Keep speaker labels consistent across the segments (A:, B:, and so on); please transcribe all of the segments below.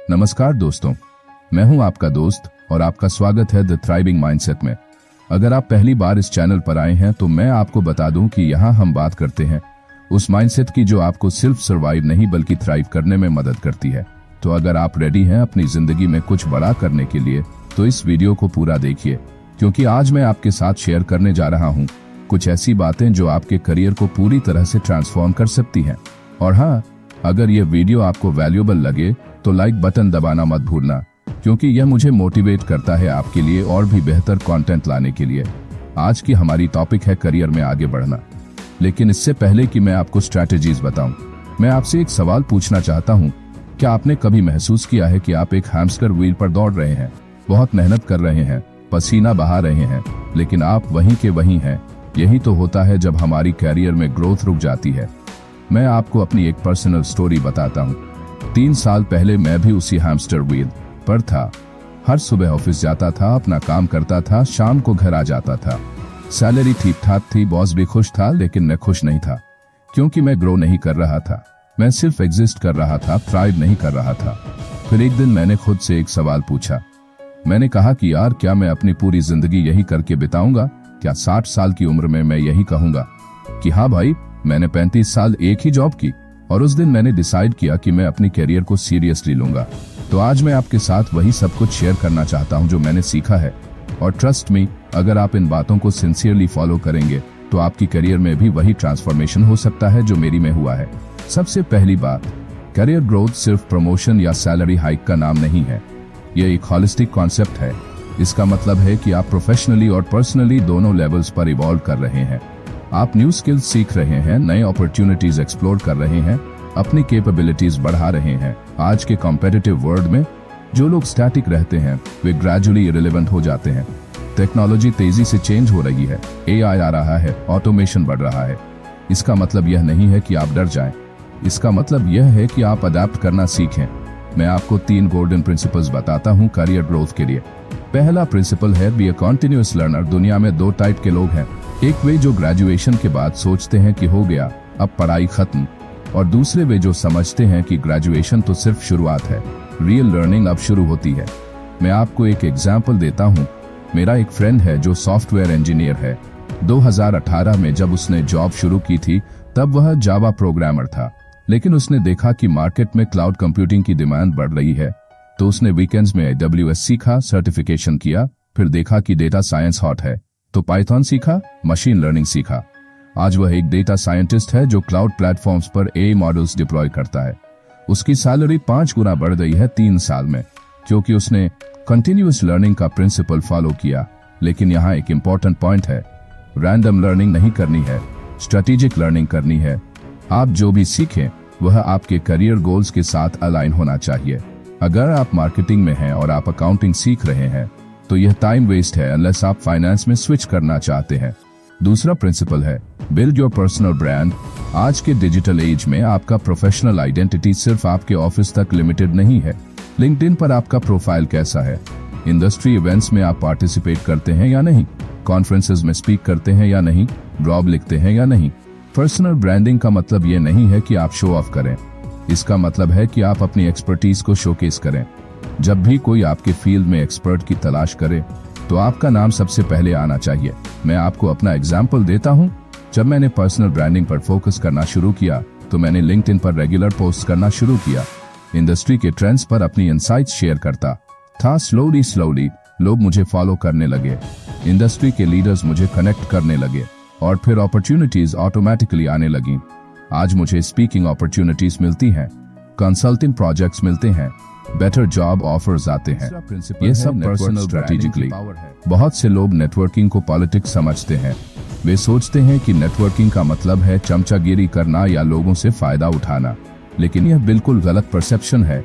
A: नमस्कार दोस्तों, मैं हूं आपका दोस्त और आपका स्वागत है द थ्राइविंग माइंडसेट में। अगर आप पहली बार इस चैनल पर आए हैं तो मैं आपको बता दूं कि यहां हम बात करते हैं उस माइंडसेट की जो आपको सिर्फ सर्वाइव नहीं बल्कि थ्राइव करने में मदद करती है। तो अगर आप रेडी हैं अपनी जिंदगी में कुछ बड़ा करने के लिए तो इस वीडियो को पूरा देखिए, क्योंकि आज मैं आपके साथ शेयर करने जा रहा हूं कुछ ऐसी बातें जो आपके करियर को पूरी तरह से ट्रांसफॉर्म कर सकती हैं। और हाँ, अगर यह वीडियो आपको वैल्यूएबल लगे तो लाइक बटन दबाना मत भूलना, क्योंकि यह मुझे मोटिवेट करता है आपके लिए और भी बेहतर कंटेंट लाने के लिए। आज की हमारी टॉपिक है करियर में आगे बढ़ना। लेकिन इससे पहले कि मैं आपको स्ट्रैटेजीज बताऊं, मैं आपसे एक सवाल पूछना चाहता हूं। क्या आपने कभी महसूस किया है कि आप एक हैमस्टर व्हील पर दौड़ रहे हैं, बहुत मेहनत कर रहे हैं, पसीना बहा रहे हैं, लेकिन आप वहीं के वहीं हैं? यही तो होता है जब हमारी कैरियर में ग्रोथ रुक जाती है। मैं आपको अपनी एक पर्सनल स्टोरी बताता हूँ। 3 साल पहले मैं भी उसी हैमस्टर व्हील पर था। हर सुबह ऑफिस जाता था, अपना काम करता था, शाम को घर आ जाता था। सैलरी ठीक ठाक थी, बॉस भी खुश था, लेकिन मैं खुश नहीं था, क्योंकि मैं ग्रो नहीं कर रहा था। मैं सिर्फ एग्जिस्ट कर रहा था, थ्राइव नहीं कर रहा था। फिर एक दिन मैंने खुद से एक सवाल पूछा। मैंने कहा कि यार, क्या मैं अपनी पूरी जिंदगी यही करके बिताऊंगा? क्या 60 साल की उम्र में मैं यही कहूंगा कि हाँ भाई, मैंने 35 साल एक ही जॉब की? और उस दिन मैंने डिसाइड किया कि मैं अपनी कैरियर को सीरियसली लूंगा। तो आज मैं आपके साथ वही सब कुछ शेयर करना चाहता हूं जो मैंने सीखा है। और ट्रस्ट मी, अगर आप इन बातों को सिंसियरली फॉलो करेंगे तो आपकी करियर में भी वही ट्रांसफॉर्मेशन हो सकता है जो मेरी में हुआ है। सबसे पहली बात, करियर ग्रोथ सिर्फ प्रमोशन या सैलरी हाइक का नाम नहीं है। यह एक हॉलिस्टिक कॉन्सेप्ट है। इसका मतलब है कि आप प्रोफेशनली और पर्सनली दोनों लेवल्स पर इवॉल्व कर रहे हैं। आप न्यू स्किल्स सीख रहे हैं, नए अपॉर्चुनिटीज एक्सप्लोर कर रहे हैं, अपनी कैपेबिलिटीज बढ़ा रहे हैं। आज के कॉम्पिटिटिव वर्ल्ड में जो लोग स्टैटिक रहते हैं वे ग्रेजुअली इरेलेवेंट हो जाते हैं। टेक्नोलॉजी तेजी से चेंज हो रही है, एआई आ रहा है, ऑटोमेशन बढ़ रहा है। इसका मतलब यह नहीं है कि आप डर जाएं। इसका मतलब यह है कि आप अडेप्ट करना सीखें। मैं आपको 3 गोल्डन प्रिंसिपल्स बताता हूं करियर ग्रोथ के लिए। पहला प्रिंसिपल है बी अ कंटिन्यूअस लर्नर। दुनिया में 2 टाइप के लोग हैं। एक वे जो ग्रेजुएशन के बाद सोचते हैं कि हो गया, अब पढ़ाई खत्म, और दूसरे वे जो समझते हैं कि ग्रेजुएशन तो सिर्फ शुरुआत है, रियल लर्निंग अब शुरू होती है। मैं आपको एक एग्जाम्पल देता हूँ। मेरा एक फ्रेंड है जो सॉफ्टवेयर इंजीनियर है। 2018 में जब उसने जॉब शुरू की थी तब वह जावा प्रोग्रामर था, लेकिन उसने देखा कि मार्केट में क्लाउड कंप्यूटिंग की डिमांड बढ़ रही है, तो उसने वीकेंड्स में AWS सीखा, सर्टिफिकेशन किया। फिर देखा कि डेटा साइंस हॉट है तो पाइथन सीखा, मशीन लर्निंग सीखा। आज वह एक डेटा साइंटिस्ट है जो क्लाउड प्लेटफॉर्म्स पर AI मॉडल्स डिप्लॉय करता है। उसकी सैलरी 5 गुना बढ़ गई है 3 साल में, क्योंकि उसने कंटिन्यूअस लर्निंग का प्रिंसिपल फॉलो किया। लेकिन यहाँ एक इंपॉर्टेंट पॉइंट है, रैंडम लर्निंग नहीं करनी है, स्ट्रेटेजिक लर्निंग करनी है। आप जो भी सीखें वह आपके करियर गोल्स के साथ अलाइन होना चाहिए। अगर आप मार्केटिंग में हैं और आप अकाउंटिंग सीख रहे हैं तो यह टाइम वेस्ट है अनलेस आप फाइनेंस में स्विच करना चाहते हैं। दूसरा प्रिंसिपल है बिल्ड योर पर्सनल ब्रांड। आज के डिजिटल एज में आपका प्रोफेशनल आइडेंटिटी सिर्फ आपके ऑफिस तक लिमिटेड नहीं है। लिंक्डइन पर आपका प्रोफाइल कैसा है? इंडस्ट्री इवेंट्स में आप पार्टिसिपेट करते हैं या नहीं? कॉन्फ्रेंसेज में स्पीक करते हैं या नहीं? ब्लॉग लिखते हैं या नहीं? पर्सनल ब्रांडिंग का मतलब ये नहीं है कि आप शो ऑफ करें। इसका मतलब है कि आप अपनी एक्सपर्टीज को शोकेस करें। जब भी कोई आपके फील्ड में एक्सपर्ट की तलाश करे तो आपका नाम सबसे पहले आना चाहिए। मैं आपको अपना एग्जाम्पल देता हूँ। जब मैंने पर्सनल ब्रांडिंग पर फोकस करना शुरू किया तो मैंने लिंक्डइन पर रेगुलर पोस्ट करना शुरू किया। इंडस्ट्री के ट्रेंड्स पर अपनी इनसाइट्स शेयर करता था। स्लोली लोग मुझे फॉलो करने लगे, इंडस्ट्री के लीडर्स मुझे कनेक्ट करने लगे, और फिर अपॉर्चुनिटीज ऑटोमेटिकली आने लगी। आज मुझे स्पीकिंग अपॉर्चुनिटीज मिलती हैं, कंसल्टिंग प्रोजेक्ट्स मिलते हैं, बेटर जॉब ऑफर्स आते हैं। ये सब पर्सनल स्ट्रेटेजिकली। बहुत से लोग नेटवर्किंग को पॉलिटिक्स समझते हैं। वे सोचते हैं कि नेटवर्किंग का मतलब है चमचागिरी करना या लोगों से फायदा उठाना, लेकिन यह बिल्कुल गलत परसेप्शन है।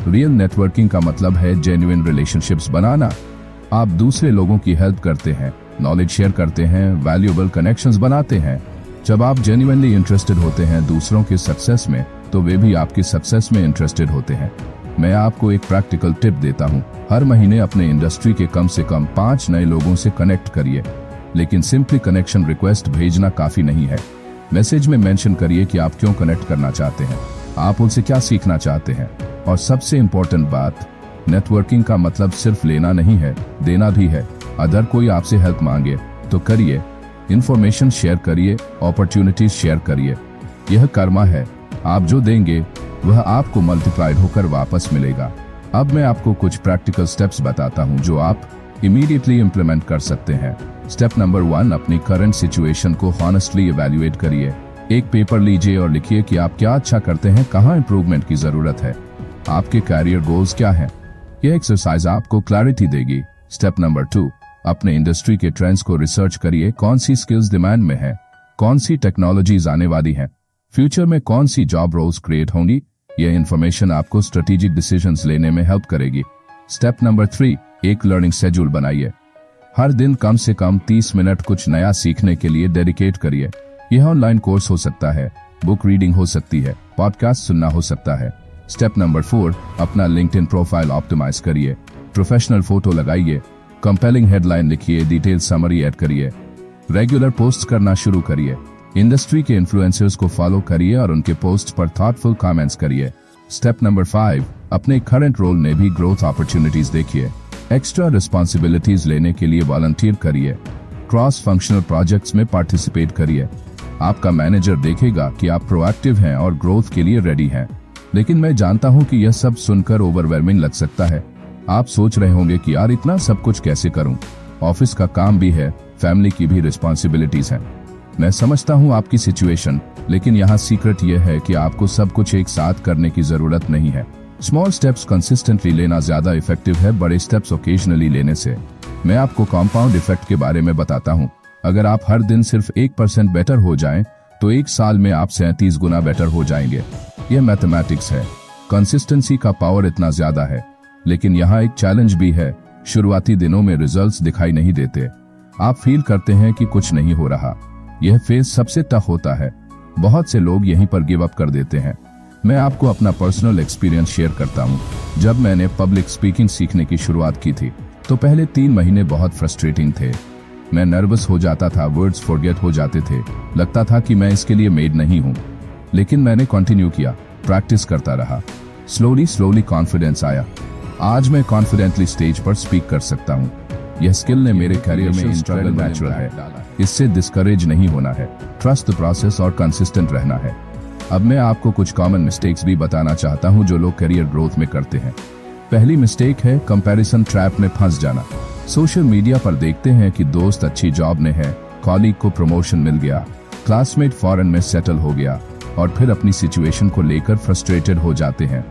A: रियल नेटवर्किंग का मतलब है जेन्युइन रिलेशनशिप्स बनाना। आप दूसरे लोगों की हेल्प करते हैं, नॉलेज शेयर करते हैं, वैल्यूएबल कनेक्शंस बनाते हैं। जब आप जेन्युइनली इंटरेस्टेड होते हैं दूसरों के सक्सेस में तो वे भी आपकी सक्सेस में इंटरेस्टेड होते हैं। मैं आपको एक प्रैक्टिकल टिप देता हूं। हर महीने अपने इंडस्ट्री के कम से कम 5 नए लोगों से कनेक्ट करिए। लेकिन सिंपली कनेक्शन रिक्वेस्ट भेजना काफी नहीं है। मैसेज में मेंशन करिए कि आप क्यों कनेक्ट करना चाहते हैं। आप उनसे क्या सीखना चाहते हैं। और सबसे इम्पोर्टेंट बात, नेटवर्किंग का मतलब सिर्फ लेना नहीं है, देना भी है। अगर कोई आपसे हेल्प मांगे तो करिए, इंफॉर्मेशन शेयर करिए, अपॉर्चुनिटीज शेयर करिए। यह कर्मा है, आप जो देंगे वह आपको मल्टीप्लाइड होकर वापस मिलेगा। अब मैं आपको कुछ प्रैक्टिकल स्टेप्स बताता हूं जो आप इमीडिएटली इंप्लीमेंट कर सकते हैं। स्टेप नंबर 1, अपनी करंट सिचुएशन को हॉनेस्टली इवैल्यूएट करिए। एक पेपर लीजिए और लिखिए कि आप क्या अच्छा करते हैं, कहाँ इंप्रूवमेंट की जरूरत है, आपके कैरियर गोल्स क्या हैं। यह एक्सरसाइज आपको क्लैरिटी देगी। स्टेप नंबर 2, अपने इंडस्ट्री के ट्रेंड्स को रिसर्च करिए। कौन सी स्किल्स डिमांड में है, कौन सी टेक्नोलॉजीज आने वाली हैं, फ्यूचर में कौन सी जॉब रोल्स क्रिएट होंगी। यह इंफॉर्मेशन आपको स्ट्रेटेजिक डिसीजंस लेने में हेल्प करेगी। स्टेप नंबर 3, एक लर्निंग शेड्यूल बनाइए। हर दिन कम से कम 30 मिनट कुछ नया सीखने के लिए डेडिकेट करिए। यह ऑनलाइन कोर्स हो सकता है, बुक रीडिंग हो सकती है, पॉडकास्ट सुनना हो सकता है। स्टेप नंबर 4, अपना लिंक्डइन प्रोफाइल ऑप्टिमाइज करिए। प्रोफेशनल फोटो लगाइए, कंपेलिंग हेडलाइन लिखिए, डिटेल समरी ऐड करिए, रेगुलर पोस्ट करना शुरू करिए। इंडस्ट्री के इन्फ्लुएंसर्स को फॉलो करिए और उनके पोस्ट पर थॉटफुल कमेंट्स करिए। स्टेप नंबर 5, अपने करंट रोल में भी ग्रोथ अपॉर्चुनिटीज देखिए। एक्स्ट्रा रिस्पॉन्सिबिलिटीज लेने के लिए वॉलंटियर करिए, क्रॉस फंक्शनल प्रोजेक्ट्स में पार्टिसिपेट करिए। आपका मैनेजर देखेगा कि आप प्रोएक्टिव हैं और ग्रोथ के लिए रेडी हैं। लेकिन मैं जानता हूं कि यह सब सुनकर ओवरवेलमिंग लग सकता है। आप सोच रहे होंगे कि यार इतना सब कुछ कैसे करूं, ऑफिस का काम भी है, फैमिली की भी रिस्पॉन्सिबिलिटीज हैं। मैं समझता हूं आपकी सिचुएशन, लेकिन यहाँ सीक्रेट यह है कि आपको सब कुछ एक साथ करने की जरूरत नहीं है। स्मॉल स्टेप्स कंसिस्टेंटली लेना ज्यादा इफेक्टिव है बड़े स्टेप्स ओकेजनली लेने से। मैं आपको कंपाउंड इफेक्ट के बारे में बताता हूँ। अगर आप हर दिन सिर्फ 1% बेटर हो जाएं, तो 1 साल में आप 37 गुना बेटर हो जाएंगे। यह मैथमेटिक्स है, कंसिस्टेंसी का पावर इतना ज्यादा है। लेकिन यहाँ एक चैलेंज भी है, शुरुआती दिनों में रिजल्ट्स दिखाई नहीं देते। आप फील करते हैं कि कुछ नहीं हो रहा। यह फेज सबसे टफ होता है, बहुत से लोग यहीं पर गिव अप कर देते हैं। मैं आपको अपना पर्सनल एक्सपीरियंस शेयर करता हूँ। जब मैंने पब्लिक स्पीकिंग सीखने की शुरुआत की थी तो पहले 3 महीने बहुत फ्रस्ट्रेटिंग थे। मैं नर्वस हो जाता था, वर्ड्स फॉरगेट हो जाते थे, लगता था कि मैं इसके लिए मेड नहीं हूँ। लेकिन मैंने कंटिन्यू किया, प्रैक्टिस करता रहा, स्लोली कॉन्फिडेंस आया। आज मैं कॉन्फिडेंटली स्टेज पर स्पीक कर सकता हूँ। यह स्किल ने मेरे करियर में स्ट्रगल नेचुरल है, इससे डिस्करेज नहीं होना है, ट्रस्ट द प्रोसेस और कंसिस्टेंट रहना है। अब मैं आपको कुछ कॉमन मिस्टेक्स भी बताना चाहता हूं जो लोग करियर ग्रोथ में करते हैं। पहली मिस्टेक है कंपैरिजन ट्रैप में फंस जाना। सोशल मीडिया पर देखते हैं कि दोस्त अच्छी जॉब में है, कॉलीग को प्रमोशन मिल गया, क्लासमेट फॉरेन में सेटल हो गया और फिर अपनी सिचुएशन को लेकर फ्रस्ट्रेटेड हो जाते हैं।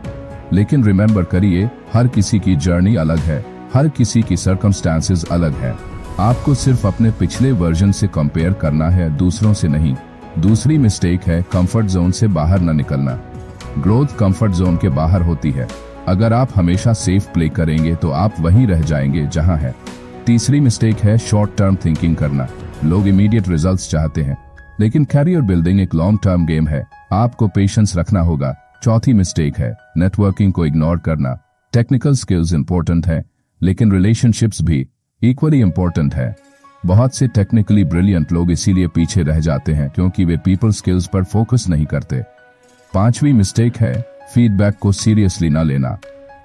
A: लेकिन रिमेंबर करिए, हर किसी की जर्नी अलग है, हर किसी की सर्कमस्टांसेस अलग है। आपको सिर्फ अपने पिछले वर्जन से कंपेयर करना है, दूसरों से नहीं। दूसरी मिस्टेक है कंफर्ट जोन से बाहर न निकलना। ग्रोथ कंफर्ट जोन के बाहर होती है। अगर आप हमेशा सेफ प्ले करेंगे तो आप वहीं रह जाएंगे जहां है। तीसरी मिस्टेक है शॉर्ट टर्म थिंकिंग करना। लोग इमीडिएट रिजल्ट्स चाहते हैं, लेकिन कैरियर बिल्डिंग एक लॉन्ग टर्म गेम है, आपको पेशेंस रखना होगा। चौथी मिस्टेक है नेटवर्किंग को इग्नोर करना। टेक्निकल स्किल्स इंपॉर्टेंट है, लेकिन रिलेशनशिप्स भी इक्वली इंपॉर्टेंट है। बहुत से टेक्निकली ब्रिलियंट लोग इसीलिए पीछे रह जाते हैं क्योंकि वे पीपल स्किल्स पर फोकस नहीं करते। पांचवी मिस्टेक है फीडबैक को सीरियसली न लेना।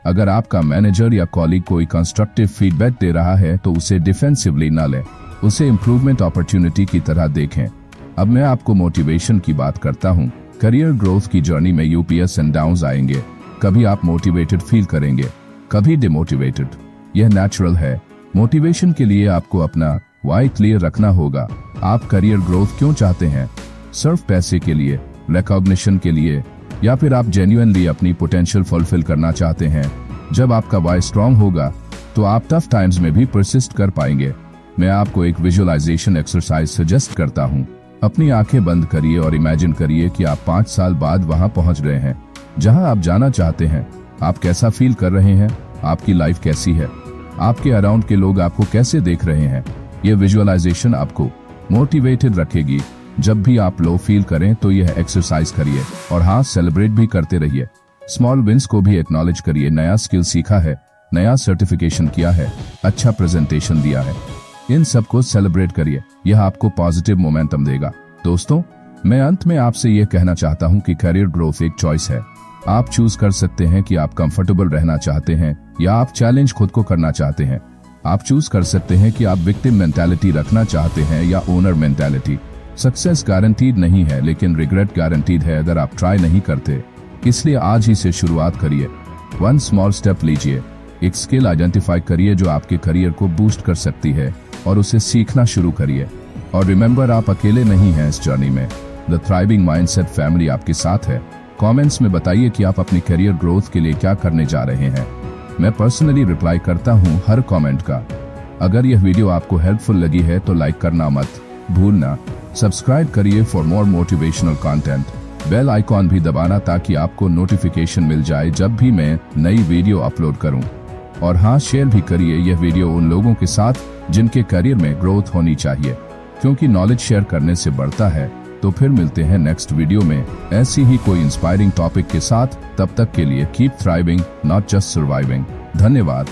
A: अगर आपका मैनेजर या कॉलीग कोई कंस्ट्रक्टिव फीडबैक दे रहा है तो उसे डिफेंसिवली न लें, उसे इंप्रूवमेंट अपॉर्चुनिटी की तरह देखें। अब मैं आपको मोटिवेशन की बात करता हूँ। करियर ग्रोथ की जर्नी में यूपीएस एंड डाउन्स आएंगे। कभी आप मोटिवेटेड फील करेंगे, कभी डिमोटिवेटेड। यह नेचुरल है। मोटिवेशन के लिए आपको अपना वाई क्लियर रखना होगा। आप करियर ग्रोथ क्यों चाहते हैं? सिर्फ पैसे के लिए, रिकॉग्निशन के लिए, या फिर आप जेन्युइनली अपनी पोटेंशियल फुलफिल करना चाहते हैं? जब आपका वाई स्ट्रांग होगा तो आप टफ टाइम्स में भी परसिस्ट कर पाएंगे। मैं आपको एक विजुअलाइजेशन एक्सरसाइज सजेस्ट करता हूँ। अपनी आंखें बंद करिए और इमेजिन करिए कि आप 5 साल बाद वहां पहुंच रहे हैं जहां आप जाना चाहते हैं। आप कैसा फील कर रहे हैं? आपकी लाइफ कैसी है? आपके अराउंड के लोग आपको कैसे देख रहे हैं? यह विजुअलाइजेशन आपको मोटिवेटेड रखेगी। जब भी आप लो फील करें तो यह एक्सरसाइज करिए और हाँ, सेलिब्रेट भी करते रहिए। स्मॉल विंस को भी एक्नॉलेज करिए। नया स्किल सीखा है, नया सर्टिफिकेशन किया है, अच्छा प्रेजेंटेशन दिया है, इन सबको सेलिब्रेट करिए। यह आपको पॉजिटिव मोमेंटम देगा। दोस्तों, मैं अंत में आपसे यह कहना चाहता हूं कि करियर ग्रोथ एक चॉइस है। आप चूज कर सकते हैं कि आप कंफर्टेबल रहना चाहते हैं या आप चैलेंज खुद को करना चाहते हैं। आप चूज कर सकते हैं कि आप विक्टिम मेंटालिटी रखना चाहते हैं या ओनर मेंटालिटी। सक्सेस गारंटीड नहीं है, लेकिन रिग्रेट गारंटीड है अगर आप ट्राई नहीं करते। इसलिए आज ही से शुरुआत करिए। वन स्मॉल स्टेप लीजिए। एक स्किल आइडेंटिफाई करिए जो आपके करियर को बूस्ट कर सकती है और उसे सीखना शुरू करिए। और रिमेंबर, आप अकेले नहीं हैं इस जर्नी में। द थ्राइविंग माइंडसेट फैमिली आपके साथ है। कमेंट्स में बताइए कि आप अपनी करियर ग्रोथ के लिए क्या करने जा रहे हैं। मैं पर्सनली रिप्लाई करता हूं हर कमेंट का। अगर यह वीडियो आपको हेल्पफुल लगी है तो लाइक करना मत भूलना। सब्सक्राइब करिए for more motivational content. Bell icon भी दबाना ताकि आपको नोटिफिकेशन मिल जाए जब भी मैं नई वीडियो अपलोड करूं। और हाँ, शेयर भी करिए यह वीडियो उन लोगों के साथ जिनके करियर में ग्रोथ होनी चाहिए, क्योंकि नॉलेज शेयर करने से बढ़ता है। तो फिर मिलते हैं नेक्स्ट वीडियो में ऐसी ही कोई इंस्पायरिंग टॉपिक के साथ। तब तक के लिए keep thriving, not just surviving. धन्यवाद।